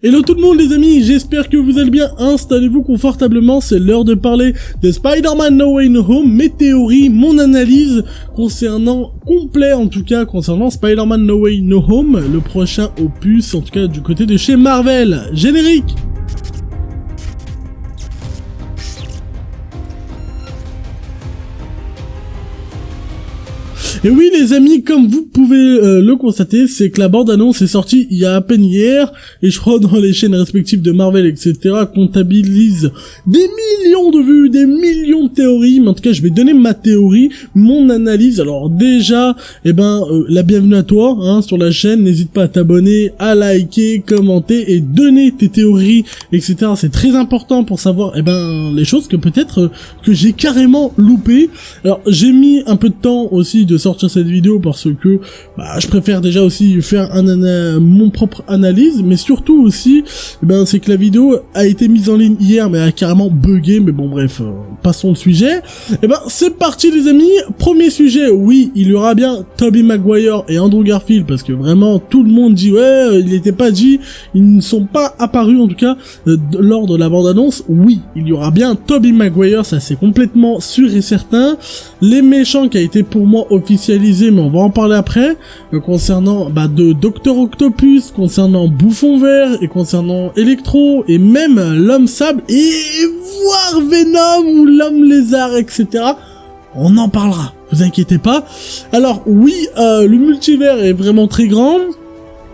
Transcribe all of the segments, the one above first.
Hello tout le monde les amis, j'espère que vous allez bien, installez-vous confortablement, c'est l'heure de parler de Spider-Man No Way No Home, mes théories, mon analyse concernant Spider-Man No Way No Home, le prochain opus, en tout cas du côté de chez Marvel. Générique! Et oui les amis, comme vous pouvez le constater, c'est que la bande-annonce est sortie il y a à peine hier, et je crois dans les chaînes respectives de Marvel, etc., comptabilise des millions de vues, des millions de théories, mais en tout cas je vais donner ma théorie, mon analyse. Alors déjà, la bienvenue à toi, hein, sur la chaîne, n'hésite pas à t'abonner, à liker, commenter, et donner tes théories, etc., c'est très important pour savoir, les choses que peut-être que j'ai carrément loupées. Alors j'ai mis un peu de temps aussi de sortir cette vidéo parce que je préfère déjà aussi faire mon propre analyse, mais surtout aussi c'est que la vidéo a été mise en ligne hier mais a carrément bugué, mais bon bref, passons le sujet. C'est parti les amis, premier sujet. Oui, il y aura bien Tobey Maguire et Andrew Garfield parce que vraiment tout le monde dit il n'était pas dit, ils ne sont pas apparus en tout cas lors de la bande-annonce. Oui, il y aura bien Tobey Maguire, ça c'est complètement sûr et certain. Les méchants qui a été pour moi officialisé, mais on va en parler après, concernant de Docteur Octopus, concernant Bouffon Vert, et concernant Electro, et même l'Homme Sable, et voire Venom, ou l'Homme Lézard, etc. On en parlera, vous inquiétez pas. Alors oui, le multivers est vraiment très grand.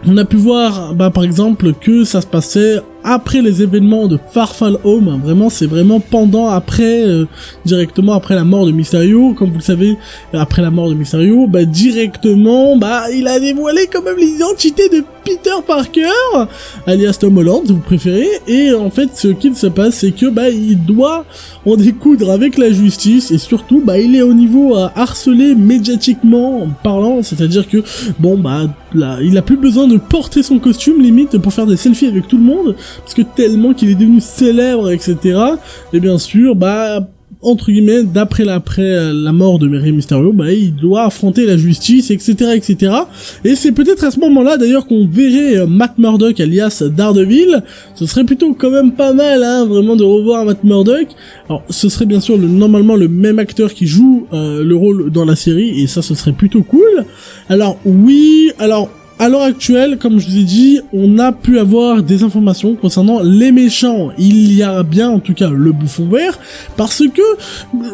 On a pu voir, par exemple, que ça se passait après les événements de Far From Home, vraiment c'est vraiment directement après la mort de Mysterio. Comme vous le savez, après la mort de Mysterio, directement il a dévoilé quand même l'identité de Peter Parker, alias Tom Holland si vous préférez, et en fait ce qu'il se passe c'est que il doit en découdre avec la justice, et surtout il est au niveau à harceler médiatiquement parlant, c'est-à-dire que il a plus besoin de porter son costume limite pour faire des selfies avec tout le monde, parce que tellement qu'il est devenu célèbre, etc. Et bien sûr, entre guillemets, d'après la mort de Rey Mysterio, il doit affronter la justice, etc., etc. Et c'est peut-être à ce moment-là, d'ailleurs, qu'on verrait Matt Murdock, alias Daredevil. Ce serait plutôt quand même pas mal, vraiment, de revoir Matt Murdock. Alors, ce serait bien sûr normalement le même acteur qui joue le rôle dans la série, et ça, ce serait plutôt cool. Alors, oui, à l'heure actuelle, comme je vous ai dit, on a pu avoir des informations concernant les méchants. Il y a bien, en tout cas, le Bouffon Vert, parce que,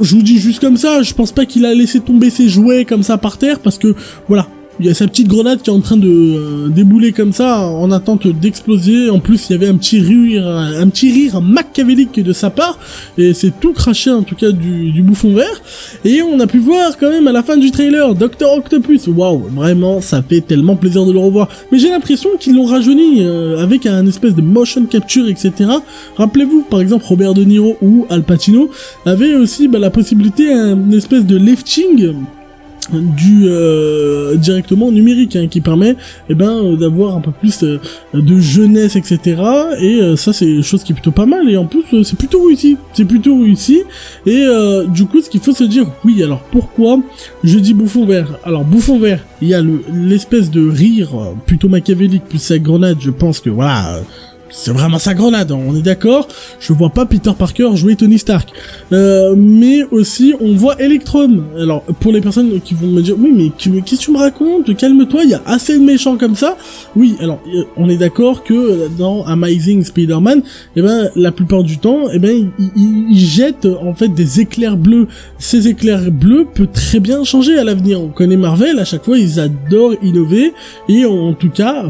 je vous dis juste comme ça, je pense pas qu'il a laissé tomber ses jouets comme ça par terre, parce que, voilà, il y a sa petite grenade qui est en train de débouler comme ça, en attente d'exploser. En plus, il y avait un petit rire machiavélique de sa part, et c'est tout craché, en tout cas, du Bouffon Vert. Et on a pu voir, quand même, à la fin du trailer, Docteur Octopus. Waouh, vraiment, ça fait tellement plaisir de le revoir. Mais j'ai l'impression qu'ils l'ont rajeuni, avec un espèce de motion capture, etc. Rappelez-vous, par exemple, Robert De Niro ou Al Pacino avaient aussi, la possibilité, une espèce de lifting, directement numérique, qui permet d'avoir un peu plus de jeunesse, etc. Et ça c'est une chose qui est plutôt pas mal, et en plus c'est plutôt réussi, et du coup ce qu'il faut se dire, oui, alors pourquoi je dis Bouffon Vert? Alors Bouffon Vert, il y a l'espèce de rire plutôt machiavélique plus sa grenade, je pense que voilà, c'est vraiment sa grenade, on est d'accord. Je vois pas Peter Parker jouer Tony Stark. Mais aussi, on voit Electron. Alors, pour les personnes qui vont me dire, oui, mais qu'est-ce que tu me racontes? Calme-toi, il y a assez de méchants comme ça. Oui, alors, on est d'accord que dans Amazing Spider-Man, la plupart du temps, il jette, en fait, des éclairs bleus. Ces éclairs bleus peuvent très bien changer à l'avenir. On connaît Marvel, à chaque fois, ils adorent innover, et en tout cas,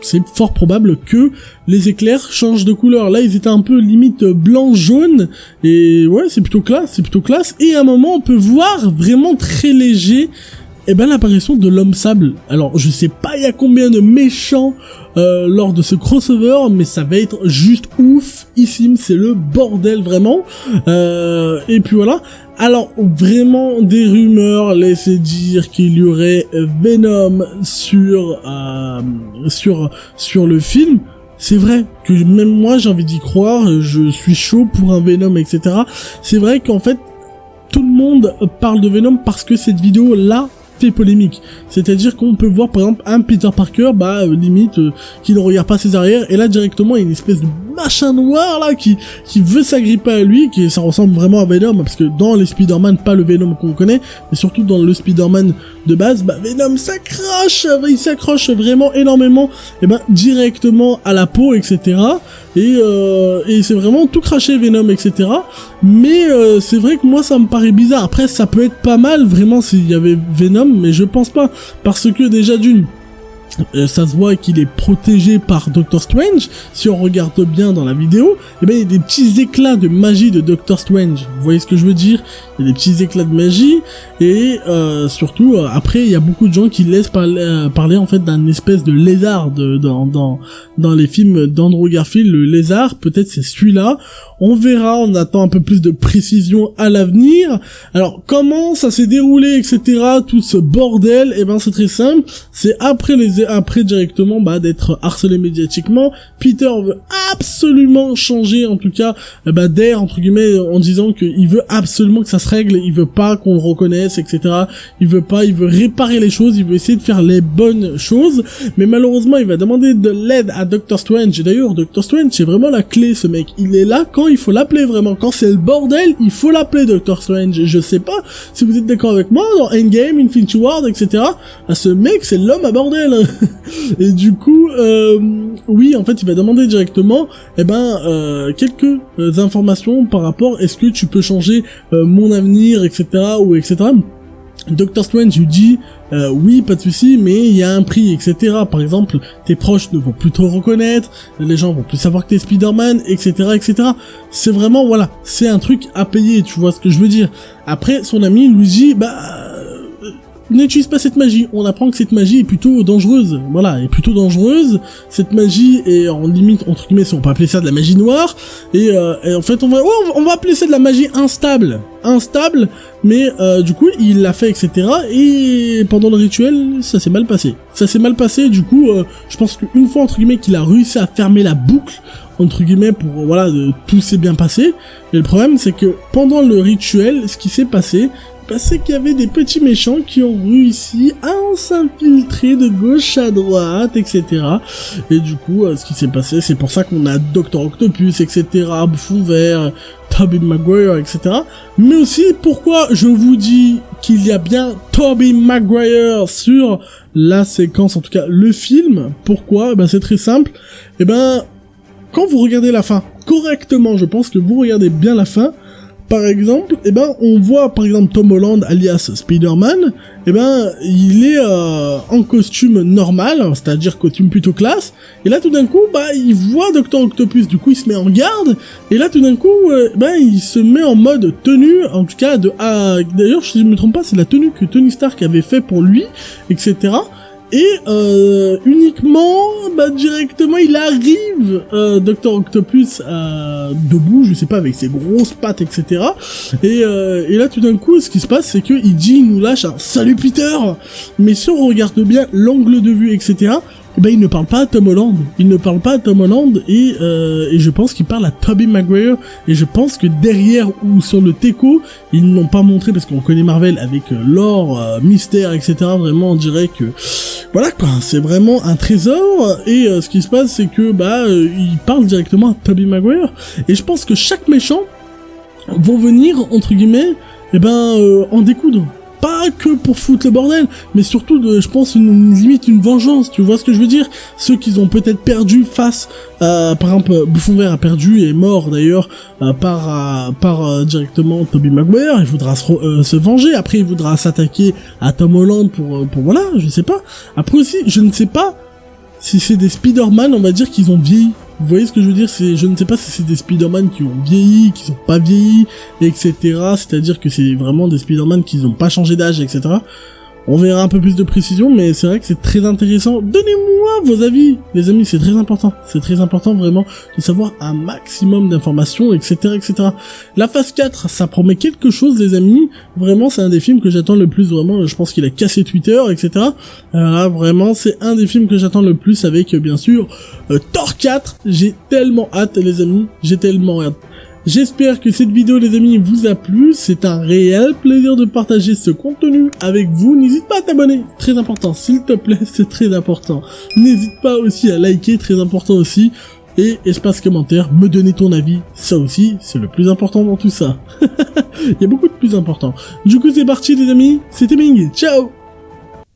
c'est fort probable que les éclairs changent de couleur. Là, ils étaient un peu limite blanc-jaune, et ouais, c'est plutôt classe, et à un moment, on peut voir vraiment très léger, l'apparition de l'Homme Sable. Alors, je sais pas il y a combien de méchants lors de ce crossover, mais ça va être juste oufissime, c'est le bordel vraiment. Et puis voilà. Alors, vraiment, des rumeurs laissaient dire qu'il y aurait Venom sur le film. C'est vrai que même moi, j'ai envie d'y croire, je suis chaud pour un Venom, etc. C'est vrai qu'en fait, tout le monde parle de Venom parce que cette vidéo-là fait polémique. C'est-à-dire qu'on peut voir par exemple un Peter Parker, limite, qui ne regarde pas ses arrières, et là directement il y a une espèce de machin noir là qui veut s'agripper à lui, ça ressemble vraiment à Venom, parce que dans les Spider-Man, pas le Venom qu'on connaît, mais surtout dans le Spider-Man de base, Venom il s'accroche vraiment énormément, et directement à la peau, etc. Et c'est vraiment tout craché Venom, etc. Mais c'est vrai que moi ça me paraît bizarre. Après ça peut être pas mal vraiment s'il y avait Venom, mais je pense pas, parce que déjà d'une, ça se voit qu'il est protégé par Doctor Strange. Si on regarde bien dans la vidéo, il y a des petits éclats de magie de Doctor Strange. Vous voyez ce que je veux dire? Il y a des petits éclats de magie, et surtout après il y a beaucoup de gens qui laissent parler en fait d'un espèce de lézard dans les films d'Andrew Garfield, le lézard. Peut-être c'est celui-là. On verra, on attend un peu plus de précision à l'avenir. Alors comment ça s'est déroulé, etc. Tout ce bordel, c'est très simple. C'est après directement d'être harcelé médiatiquement, Peter veut absolument changer, en tout cas d'air entre guillemets, en disant qu'il veut absolument que ça se règle, il veut pas qu'on le reconnaisse, etc. Il veut réparer les choses, il veut essayer de faire les bonnes choses, mais malheureusement il va demander de l'aide à Doctor Strange. Et d'ailleurs Doctor Strange c'est vraiment la clé, ce mec, il est là quand il faut l'appeler vraiment, quand c'est le bordel il faut l'appeler Doctor Strange. Je sais pas si vous êtes d'accord avec moi, dans Endgame, Infinity War, etc. Ce mec c'est l'homme à bordel. Et du coup oui, en fait il va demander directement quelques informations par rapport, est-ce que tu peux changer mon avenir, etc. ou etc. Doctor Strange lui dit oui, pas de souci, mais il y a un prix, etc. Par exemple, tes proches ne vont plus te reconnaître, les gens vont plus savoir que t'es Spider-Man, etc., etc. C'est vraiment, voilà, c'est un truc à payer, tu vois ce que je veux dire. Après, son ami lui dit, n'utilise pas cette magie. On apprend que cette magie est plutôt dangereuse. Voilà, est plutôt dangereuse. Cette magie est en limite, entre guillemets, si on peut appeler ça de la magie noire. Et en fait, on va appeler ça de la magie instable. Mais du coup, il l'a fait, etc. Et pendant le rituel, ça s'est mal passé. Du coup, je pense qu'une fois, entre guillemets, qu'il a réussi à fermer la boucle, entre guillemets, pour, voilà, tout s'est bien passé. Et le problème, c'est que pendant le rituel, ce qui s'est passé, c'est qu'il y avait des petits méchants qui ont réussi à s'infiltrer de gauche à droite, etc. Et du coup, ce qui s'est passé, c'est pour ça qu'on a Dr. Octopus, etc., Bouffon Vert, Tobey Maguire, etc. Mais aussi, pourquoi je vous dis qu'il y a bien Tobey Maguire sur la séquence, en tout cas le film. Pourquoi? C'est très simple. Quand vous regardez la fin correctement, je pense que vous regardez bien la fin, par exemple, on voit par exemple Tom Holland alias Spider-Man, il est en costume normal, c'est-à-dire costume plutôt classe, et là tout d'un coup, il voit Dr. Octopus, du coup il se met en garde, et là tout d'un coup, il se met en mode tenue, en tout cas d'ailleurs si je me trompe pas, c'est la tenue que Tony Stark avait fait pour lui, etc. Et uniquement, directement, il arrive, Dr. Octopus debout, je sais pas, avec ses grosses pattes, etc. Et là, tout d'un coup, ce qui se passe, c'est que il nous lâche un salut Peter. Mais si on regarde bien l'angle de vue, etc. Il ne parle pas à Tom Holland. Et je pense qu'il parle à Tobey Maguire. Et je pense que derrière ou sur le Teco, ils n'ont pas montré, parce qu'on connaît Marvel avec l'or, mystère, etc. Vraiment, on dirait que voilà quoi, c'est vraiment un trésor. Et ce qui se passe, c'est que il parle directement à Tobey Maguire. Et je pense que chaque méchant vont venir, entre guillemets, en découdre. Pas que pour foutre le bordel, mais surtout je pense limite une vengeance, tu vois ce que je veux dire? Ceux qu'ils ont peut-être perdu face, par exemple, Bouffon Vert a perdu et est mort d'ailleurs par directement Tobey Maguire. Il voudra se venger. Après, il voudra s'attaquer à Tom Holland pour voilà, je sais pas. Après aussi, je ne sais pas si c'est des Spider-Man, on va dire qu'ils ont vieilli. Vous voyez ce que je veux dire? Je ne sais pas si c'est des Spider-Man qui ont vieilli, qui sont pas vieillis, etc. C'est-à-dire que c'est vraiment des Spider-Man qui n'ont pas changé d'âge, etc. On verra un peu plus de précision, mais c'est vrai que c'est très intéressant. Donnez-moi vos avis, les amis, c'est très important. C'est très important vraiment de savoir un maximum d'informations, etc., etc. La phase 4, ça promet quelque chose, les amis. Vraiment, c'est un des films que j'attends le plus, vraiment. Je pense qu'il a cassé Twitter, etc. Là, vraiment, c'est un des films que j'attends le plus avec, bien sûr, Thor 4. J'ai tellement hâte, les amis. J'ai tellement hâte. J'espère que cette vidéo les amis vous a plu, c'est un réel plaisir de partager ce contenu avec vous, n'hésite pas à t'abonner, très important, s'il te plaît, c'est très important. N'hésite pas aussi à liker, très important aussi, et espace commentaire, me donner ton avis, ça aussi, c'est le plus important dans tout ça. Il y a beaucoup de plus important. Du coup c'est parti les amis, c'était Ming, ciao.